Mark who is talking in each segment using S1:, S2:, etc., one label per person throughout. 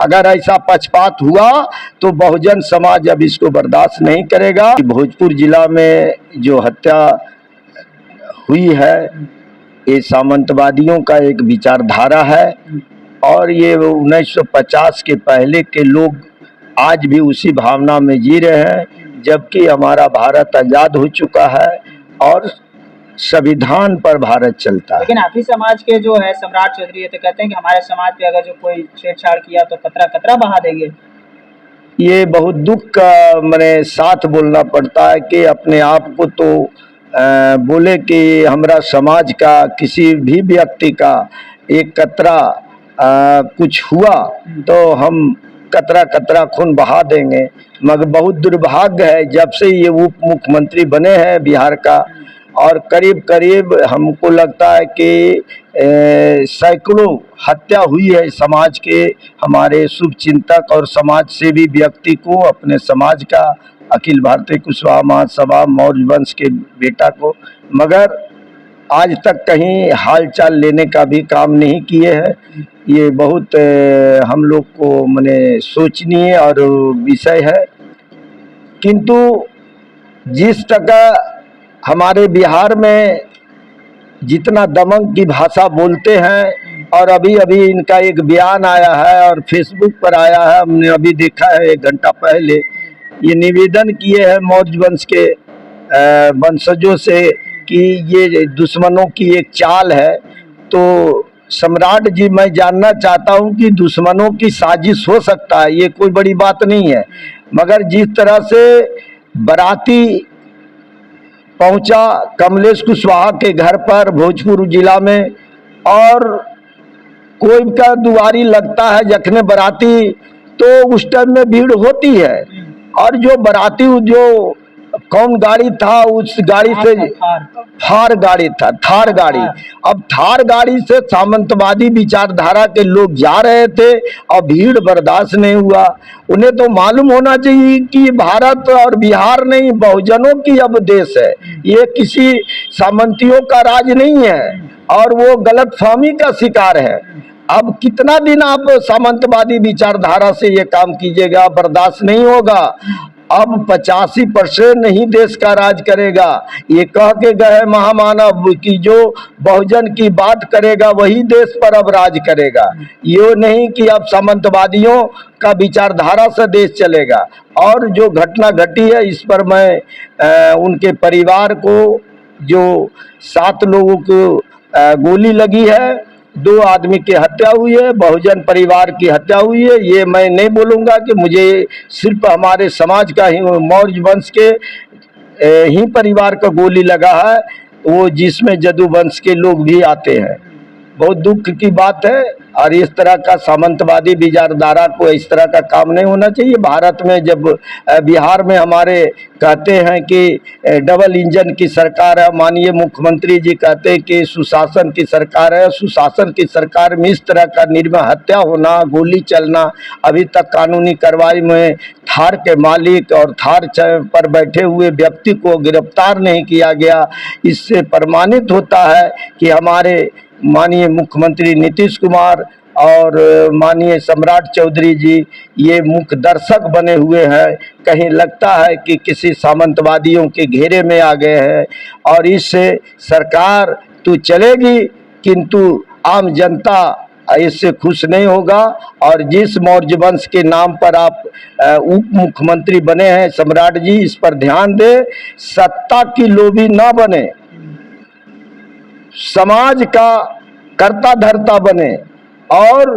S1: अगर ऐसा पक्षपात हुआ तो बहुजन समाज अब इसको बर्दाश्त नहीं करेगा। भोजपुर जिला में जो हत्या हुई है ये सामंतवादियों का एक विचारधारा है और ये 1950 के पहले के लोग आज भी उसी भावना में जी रहे हैं, जबकि हमारा भारत आज़ाद हो चुका है और संविधान पर भारत चलता है।
S2: लेकिन आप ही समाज के जो है सम्राट चौधरी तो कहते हैं कि हमारे समाज पे अगर जो कोई छेड़छाड़ किया तो कतरा कतरा बहा देंगे।
S1: ये बहुत दुख का मैंने साथ बोलना पड़ता है कि अपने आप को तो बोले कि हमारा समाज का किसी भी व्यक्ति का एक कतरा कुछ हुआ तो हम कतरा कतरा खून बहा देंगे, मगर बहुत दुर्भाग्य है जब से ये उप मुख्यमंत्री बने हैं बिहार का और करीब करीब हमको लगता है कि सैकड़ों हत्या हुई है समाज के, हमारे शुभ चिंतक और समाज सेवी व्यक्ति को, अपने समाज का अखिल भारतीय कुशवाहा महासभा मौर्य वंश के बेटा को, मगर आज तक कहीं हालचाल लेने का भी काम नहीं किए हैं। ये बहुत हम लोग को माने सोचनीय और विषय है। किंतु जिस तरह हमारे बिहार में जितना दमन की भाषा बोलते हैं और अभी अभी इनका एक बयान आया है और फेसबुक पर आया है, हमने अभी देखा है 1 घंटा पहले, ये निवेदन किए हैं मौर्य वंश के वंशजों से कि ये दुश्मनों की एक चाल है। तो सम्राट जी, मैं जानना चाहता हूं कि दुश्मनों की साजिश हो सकता है, ये कोई बड़ी बात नहीं है, मगर जिस तरह से बाराती पहुंचा कमलेश कुशवाहा के घर पर भोजपुर जिला में और कोई का दुआरी लगता है जखने बाराती तो उस टाइम में भीड़ होती है और जो बाराती जो कौन गाड़ी था उस गाड़ी से थार गाड़ी था, थार गाड़ी। अब थार गाड़ी से सामंतवादी विचारधारा के लोग जा रहे थे और भीड़ बर्दाश्त नहीं हुआ। उन्हें तो मालूम होना चाहिए कि भारत और बिहार नहीं बहुजनों की अब देश है, ये किसी सामंतियों का राज नहीं है और वो गलतफहमी का शिकार है। अब कितना दिन आप सामंतवादी विचारधारा से ये काम कीजिएगा, बर्दाश्त नहीं होगा। अब 85% नहीं देश का राज करेगा, ये कह के गए महामानव कि जो बहुजन की बात करेगा वही देश पर अब राज करेगा, ये नहीं कि अब सामंतवादियों का विचारधारा से देश चलेगा। और जो घटना घटी है इस पर मैं उनके परिवार को, जो 7 लोगों को गोली लगी है, 2 आदमी की हत्या हुई है, बहुजन परिवार की हत्या हुई है, ये मैं नहीं बोलूँगा कि मुझे सिर्फ हमारे समाज का ही मौर्य वंश के ही परिवार का गोली लगा है, वो जिसमें जदू वंश के लोग भी आते हैं। बहुत दुख की बात है और इस तरह का सामंतवादी विचारधारा को इस तरह का काम नहीं होना चाहिए। भारत में जब बिहार में हमारे कहते हैं कि डबल इंजन की सरकार है, माननीय मुख्यमंत्री जी कहते हैं कि सुशासन की सरकार है, सुशासन की सरकार में इस तरह का निर्मम हत्या होना, गोली चलना, अभी तक कानूनी कार्रवाई में थार के मालिक और थार पर बैठे हुए व्यक्ति को गिरफ्तार नहीं किया गया, इससे प्रमाणित होता है कि हमारे माननीय मुख्यमंत्री नीतीश कुमार और माननीय सम्राट चौधरी जी ये मुख्य दर्शक बने हुए हैं। कहीं लगता है कि किसी सामंतवादियों के घेरे में आ गए हैं और इससे सरकार तो चलेगी किंतु आम जनता इससे खुश नहीं होगा। और जिस मौर्य वंश के नाम पर आप उप मुख्यमंत्री बने हैं सम्राट जी, इस पर ध्यान दें, सत्ता की लोभी ना बने, समाज का कर्ता धर्ता बने। और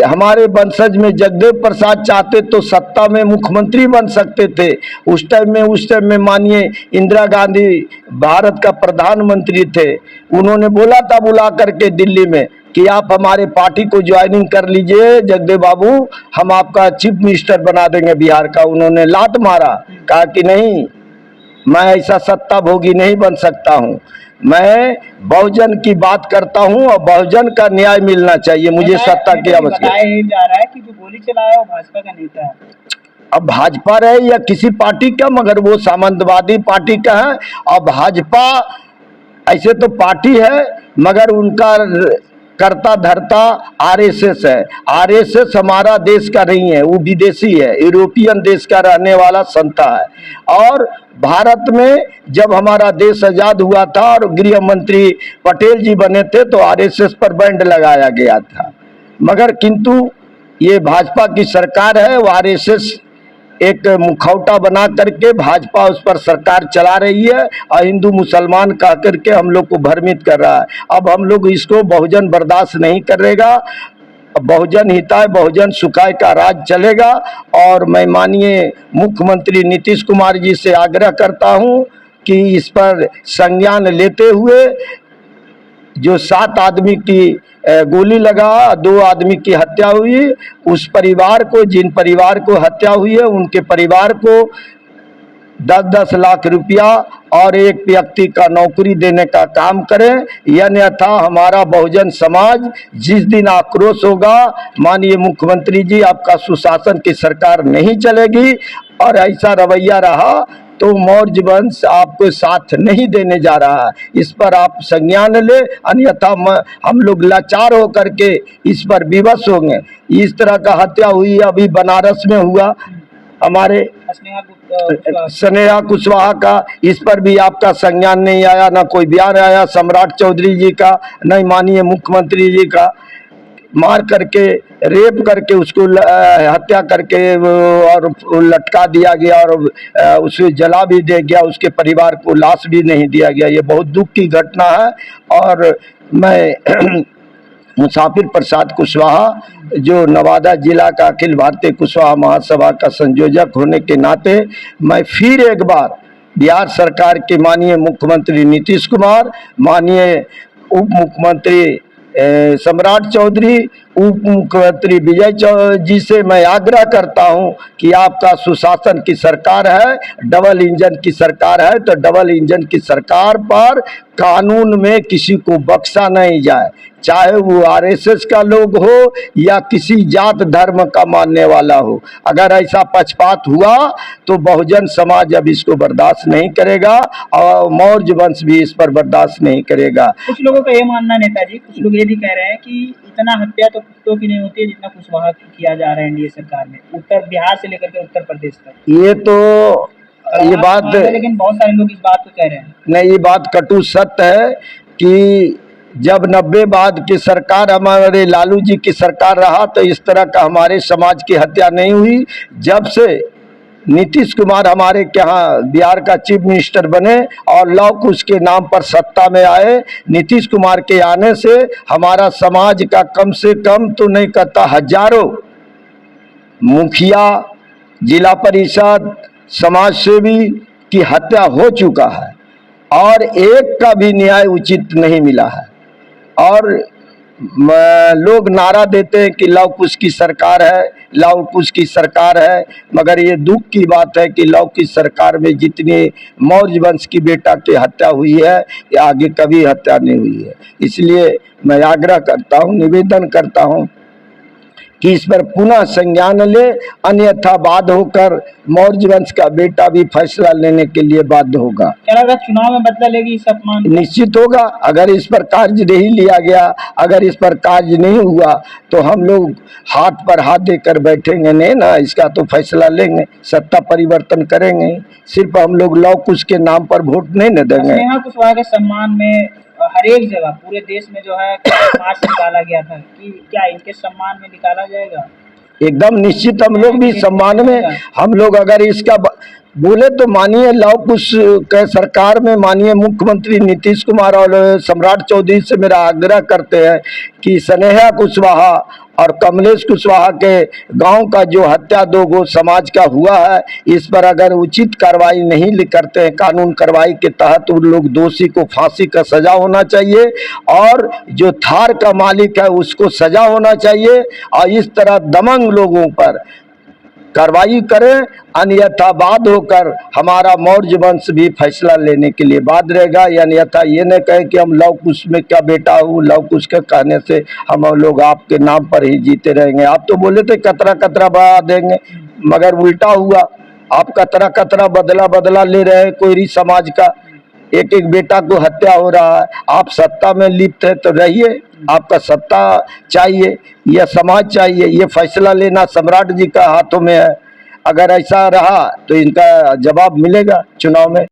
S1: हमारे वंशज में जगदेव प्रसाद चाहते तो सत्ता में मुख्यमंत्री बन सकते थे। उस टाइम में माननीय इंदिरा गांधी भारत का प्रधानमंत्री थे, उन्होंने बोला था बुला करके दिल्ली में कि आप हमारे पार्टी को ज्वाइनिंग कर लीजिए जगदेव बाबू, हम आपका चीफ मिनिस्टर बना देंगे बिहार का। उन्होंने लात मारा, कहा कि नहीं, मैं ऐसा सत्ता भोगी नहीं बन सकता हूँ, मैं बहुजन की बात करता हूं और बहुजन का न्याय मिलना चाहिए, मुझे सत्ता की आवश्यकता है।
S2: जा रहा है कि जो गोली चलाया वो भाजपा का नेता है।
S1: अब भाजपा रहे या किसी पार्टी का, मगर वो सामंतवादी पार्टी का है। और भाजपा ऐसे तो पार्टी है मगर उनका करता धरता आरएसएस है। आरएसएस हमारा देश का नहीं है, वो विदेशी है, यूरोपियन देश का रहने वाला संता है। और भारत में जब हमारा देश आजाद हुआ था और गृह मंत्री पटेल जी बने थे तो आरएसएस पर बैंड लगाया गया था, मगर किंतु ये भाजपा की सरकार है, वो आरएसएस एक मुखौटा बना करके भाजपा उस पर सरकार चला रही है और हिंदू मुसलमान कह करके हम लोग को भ्रमित कर रहा है। अब हम लोग इसको बहुजन बर्दाश्त नहीं करेगा, बहुजन हिताय बहुजन सुखाय का राज चलेगा। और मैं माननीय मुख्यमंत्री नीतीश कुमार जी से आग्रह करता हूं कि इस पर संज्ञान लेते हुए जो 7 आदमी की गोली लगा, 2 आदमी की हत्या हुई, उस परिवार को, जिन परिवार को हत्या हुई है उनके परिवार को 10-10 लाख रुपया और एक व्यक्ति का नौकरी देने का काम करें। अन्यथा हमारा बहुजन समाज जिस दिन आक्रोश होगा, माननीय मुख्यमंत्री जी आपका सुशासन की सरकार नहीं चलेगी और ऐसा रवैया रहा तो मौर्य वंश आपको साथ नहीं देने जा रहा है। इस पर आप संज्ञान ले, अन्यथा हम लोग लाचार होकर के इस पर विवश होंगे। इस तरह का हत्या हुई, अभी बनारस में हुआ हमारे स्नेहा कुशवाहा का, इस पर भी आपका संज्ञान नहीं आया, ना कोई बयान आया सम्राट चौधरी जी का, न माननीय मुख्यमंत्री जी का। मार करके, रेप करके उसको हत्या करके और लटका दिया गया और उसे जला भी दे गया, उसके परिवार को लाश भी नहीं दिया गया। ये बहुत दुख की घटना है। और मैं मुसाफिर प्रसाद कुशवाहा, जो नवादा जिला का अखिल भारतीय कुशवाहा महासभा का संयोजक होने के नाते, मैं फिर एक बार बिहार सरकार के माननीय मुख्यमंत्री नीतीश कुमार, माननीय उप मुख्यमंत्री सम्राट चौधरी, उप मुख्यमंत्री विजय जी से मैं आग्रह करता हूं कि आपका सुशासन की सरकार है, डबल इंजन की सरकार है, तो डबल इंजन की सरकार पर कानून में किसी को बख्शा नहीं जाए, चाहे वो आरएसएस का लोग हो या किसी जात धर्म का मानने वाला हो। अगर ऐसा पक्षपात हुआ तो बहुजन समाज अब इसको बर्दाश्त नहीं करेगा और मौर्य वंश भी इस पर बर्दाश्त नहीं करेगा।
S2: कुछ लोगों का ये मानना नेताजी, कुछ लोग ये भी कह रहे हैं कि इतना हत्या तो कुत्तों की नहीं होती है जितना कुशवाहा की किया जा रहा है एनडीए सरकार में, उत्तर बिहार से लेकर के उत्तर प्रदेश तक।
S1: ये तो ये बात,
S2: लेकिन बहुत सारे लोग इस बात को कह रहे हैं।
S1: नहीं, ये बात कटु सत्य है कि जब 90 बाद की सरकार हमारे लालू जी की सरकार रहा तो इस तरह का हमारे समाज की हत्या नहीं हुई। जब से नीतीश कुमार हमारे यहाँ बिहार का चीफ मिनिस्टर बने और लव कुश के नाम पर सत्ता में आए, नीतीश कुमार के आने से हमारा समाज का कम से कम तो नहीं कहता हजारों मुखिया, जिला परिषद, समाज सेवी की हत्या हो चुका है और एक का भी न्याय उचित नहीं मिला है। और लोग नारा देते हैं कि लव कुश की सरकार है, लव कुश की सरकार है, मगर ये दुख की बात है कि लव कुश सरकार में जितनी मौर्य वंश की बेटा की हत्या हुई है, ये आगे कभी हत्या नहीं हुई है। इसलिए मैं आग्रह करता हूँ, निवेदन करता हूँ कि इस पर पुनः संज्ञान ले, अन्यथा बाध्य होकर मौर्य वंश का बेटा भी फैसला लेने के लिए बाध्य होगा।
S2: क्या लग रहा है चुनाव में बदला लेगी इस अपमान?
S1: निश्चित होगा। अगर इस पर कार्य नहीं लिया गया, अगर इस पर कार्य नहीं हुआ तो हम लोग हाथ पर हाथ देकर बैठेंगे नहीं ना, इसका तो फैसला लेंगे, सत्ता परिवर्तन करेंगे। सिर्फ हम लोग लव कुश के नाम पर वोट नहीं न देंगे।
S2: स्नेहा कुशवाहा के सम्मान में हर एक जगह पूरे देश में जो है मार्च निकाला गया था, कि क्या इनके सम्मान में निकाला जाएगा?
S1: एकदम निश्चित, हम लोग भी सम्मान में, हम लोग अगर इसका बोले तो माननीय लव कुश के सरकार में माननीय मुख्यमंत्री नीतीश कुमार और सम्राट चौधरी से मेरा आग्रह करते हैं कि स्नेहा कुशवाहा और कमलेश कुशवाहा के गांव का जो हत्या 2 गो समाज का हुआ है, इस पर अगर उचित कार्रवाई नहीं करते हैं, कानून कार्रवाई के तहत उन लोग दोषी को फांसी का सजा होना चाहिए और जो थार का मालिक है उसको सजा होना चाहिए और इस तरह दमंग लोगों पर कार्रवाई करें, अन्यथा बाध्य होकर हमारा मौर्य वंश भी फैसला लेने के लिए बाध्य रहेगा। अन्यथा ये न कहे कि हम लव कुश में क्या बेटा हूँ, लव कुश के कहने से हम लोग आपके नाम पर ही जीते रहेंगे। आप तो बोले थे कतरा कतरा बढ़ा देंगे, मगर उल्टा हुआ, आप कतरा कतरा बदला ले रहे हैं कोयरी समाज का। एक एक बेटा को हत्या हो रहा है। आप सत्ता में लिप्त है तो रहिए, आपका सत्ता चाहिए या समाज चाहिए, ये फैसला लेना सम्राट जी का हाथों में है। अगर ऐसा रहा तो इनका जवाब मिलेगा चुनाव में।